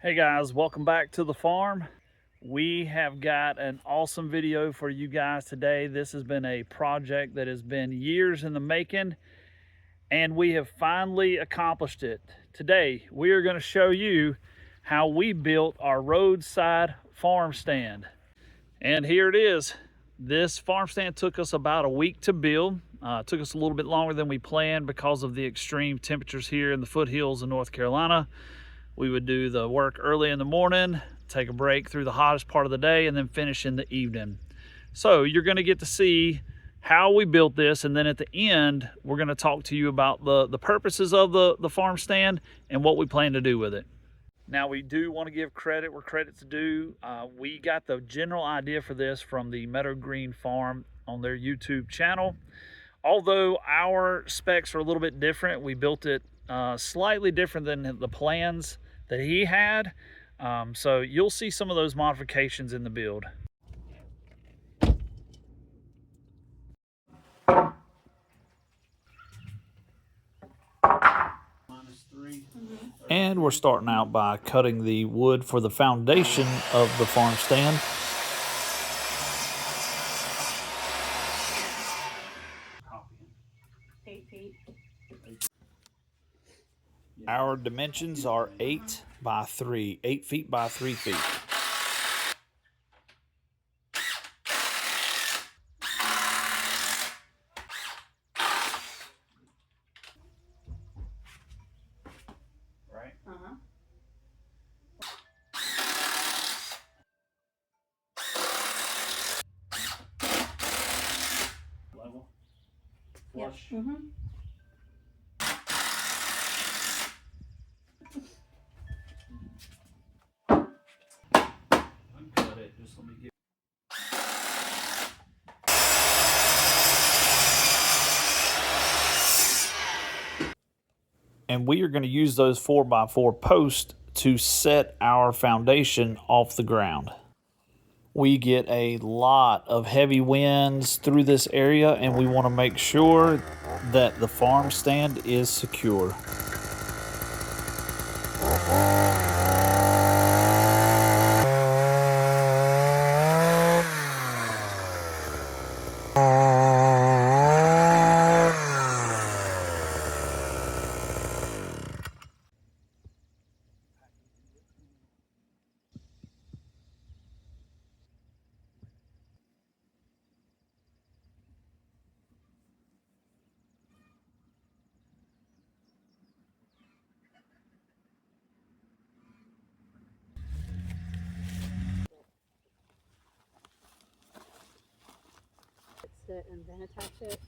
Hey guys, welcome back to the farm. We have got an awesome video for you guys today. This has been a project that has been years in the making, and we have finally accomplished it. Today, we are going to show you how we built our roadside farm stand. And here it is. This farm stand took us about a week to build. Took us a little bit longer than we planned because of the extreme temperatures here in the foothills of North Carolina. We would do the work early in the morning, take a break through the hottest part of the day, and then finish in the evening. So you're going to get to see how we built this, and then at the end, we're going to talk to you about the purposes of the farm stand and what we plan to do with it. Now, we do want to give credit where credit's due. We got the general idea for this from the Meadow Green Farm on their YouTube channel. Although our specs are a little bit different, we built it slightly different than the plans that he had. So you'll see some of those modifications in the build. And we're starting out by cutting the wood for the foundation of the farm stand. Our dimensions are 8 by 3, 8 feet by 3 feet. Right? Uh-huh. Level? Flush? Yep. Mm-hmm. Just let me get. And we are going to use those 4x4 posts to set our foundation off the ground. We get a lot of heavy winds through this area, and we want to make sure that the farm stand is secure. It and then attach it.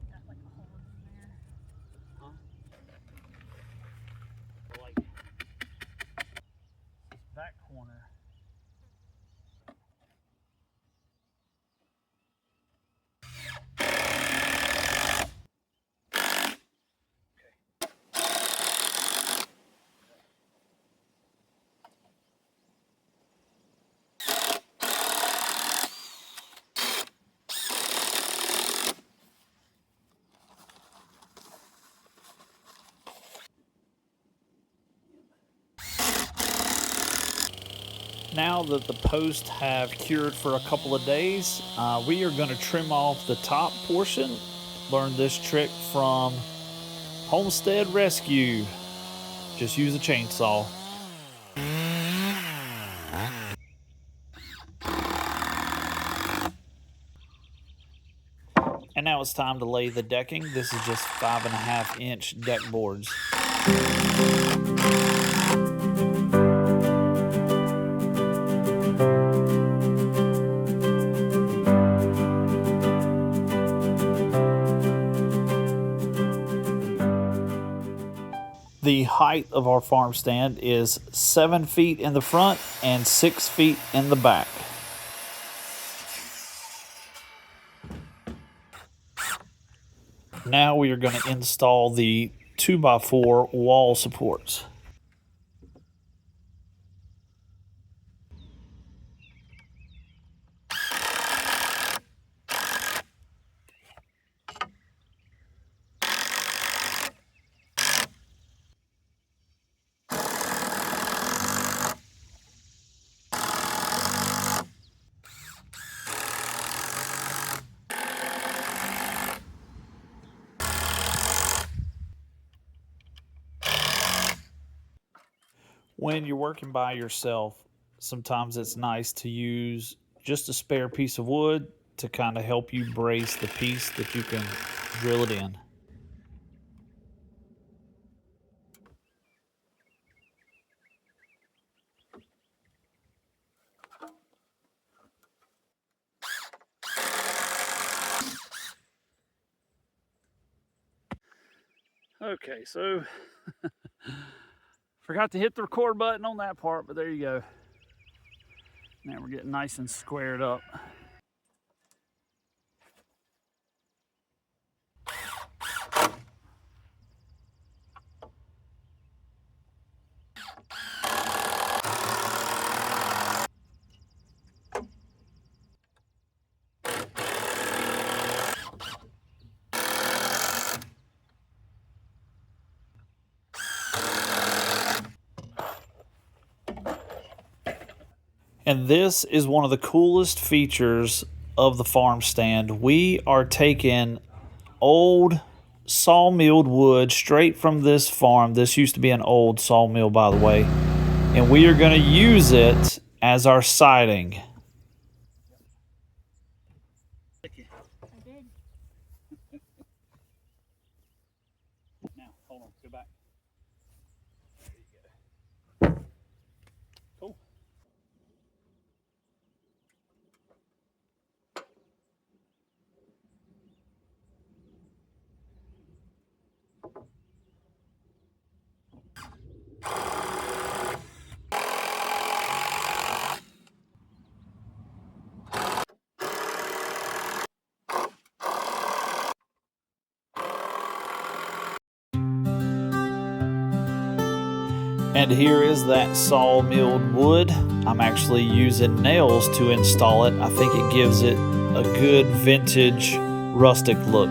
Got like a hole in there. Huh? Like this back corner. Now that the posts have cured for a couple of days, we are going to trim off the top portion. Learned this trick from Homestead Rescue. Just use a chainsaw. And now it's time to lay the decking. This is just 5.5-inch deck boards. The height of our farm stand is 7 feet in the front and 6 feet in the back. Now we are going to install the 2x4 wall supports. When you're working by yourself, sometimes it's nice to use just a spare piece of wood to kind of help you brace the piece that you can drill it in. Okay, so forgot to hit the record button on that part, but there you go. Now we're getting nice and squared up. And this is one of the coolest features of the farm stand. We are taking old sawmilled wood straight from this farm. This used to be an old sawmill, by the way. And we are going to use it as our siding. I did. Now, hold on, go back. There you go. Cool. And here is that saw milled wood. I'm actually using nails to install it. I think it gives it a good vintage rustic look.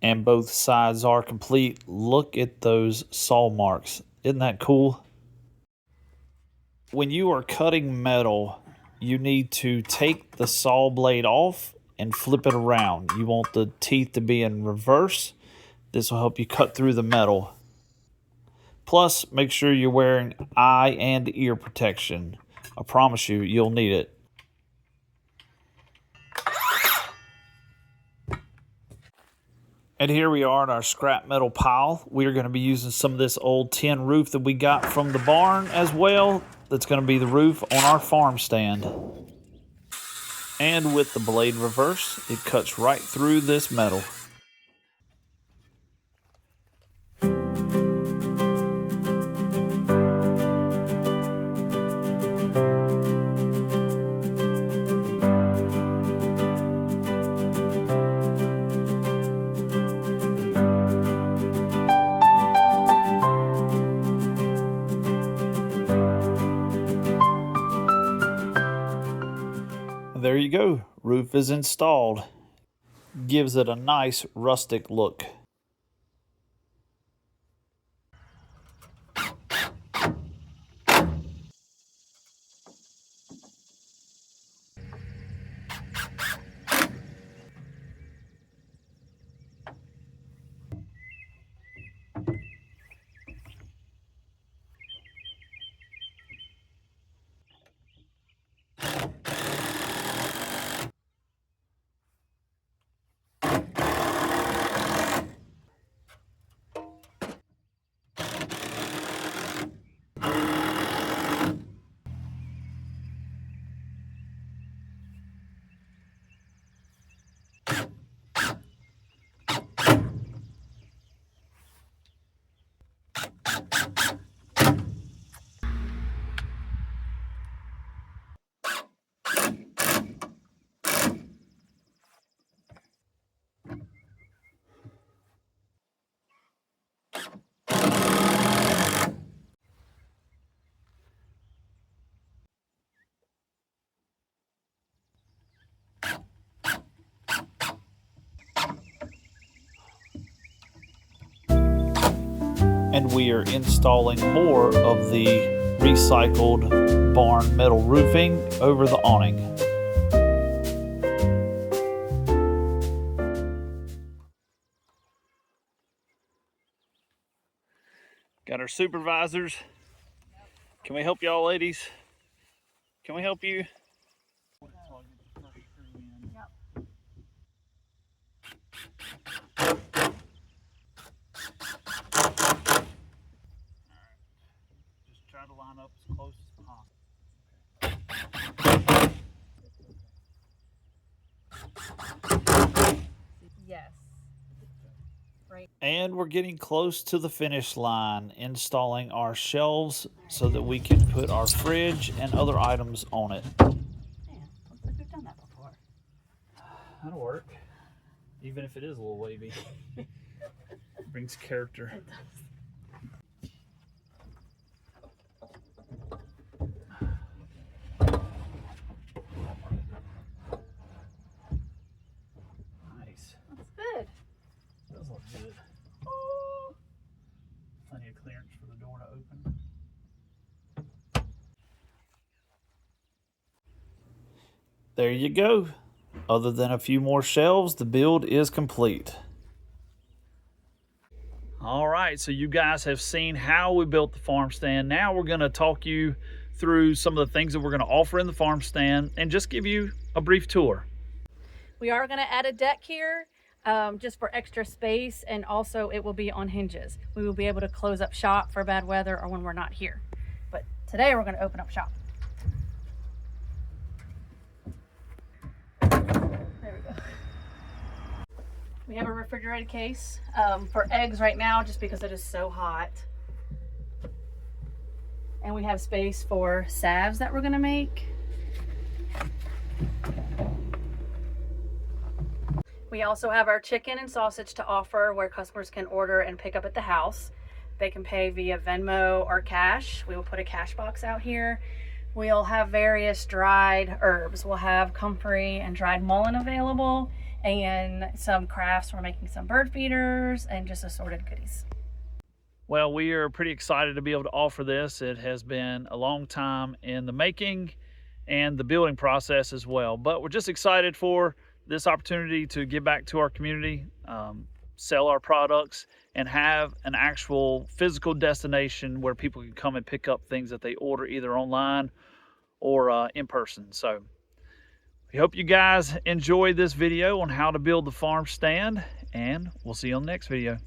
And both sides are complete. Look at those saw marks. Isn't that cool? When you are cutting metal, you need to take the saw blade off and flip it around. You want the teeth to be in reverse. This will help you cut through the metal. Plus, make sure you're wearing eye and ear protection. I promise you, you'll need it. And here we are in our scrap metal pile. We are going to be using some of this old tin roof that we got from the barn as well. That's going to be the roof on our farm stand. And with the blade reverse, it cuts right through this metal. There you go, roof is installed. Gives it a nice rustic look. And we are installing more of the recycled barn metal roofing over the awning. Got our supervisors. Can we help y'all, ladies? Can we help you? Just try to line up as close as possible. Yes. Right. And we're getting close to the finish line, installing our shelves so that we can put our fridge and other items on it. Yeah, looks like we've done that before. That'll work, even if it is a little wavy. Brings character. It does. Nice. That's good. Does look good. Ooh. Plenty of clearance for the door to open. There you go. Other than a few more shelves, the build is complete. All right, so you guys have seen how we built the farm stand. Now we're going to talk you through some of the things that we're going to offer in the farm stand and just give you a brief tour. We are going to add a deck here just for extra space, and also it will be on hinges. We will be able to close up shop for bad weather or when we're not here. But today we're going to open up shop. There we go. We have a refrigerated case for eggs right now just because it is so hot. And we have space for salves that we're going to make. We also have our chicken and sausage to offer where customers can order and pick up at the house. They can pay via Venmo or cash. We will put a cash box out here. We'll have various dried herbs. We'll have comfrey and dried mullein available, and some crafts. We're making some bird feeders and just assorted goodies. Well, we are pretty excited to be able to offer this. It has been a long time in the making and the building process as well, but we're just excited for this opportunity to give back to our community, sell our products, and have an actual physical destination where people can come and pick up things that they order either online or in person. So we hope you guys enjoyed this video on how to build the farm stand, and we'll see you on the next video.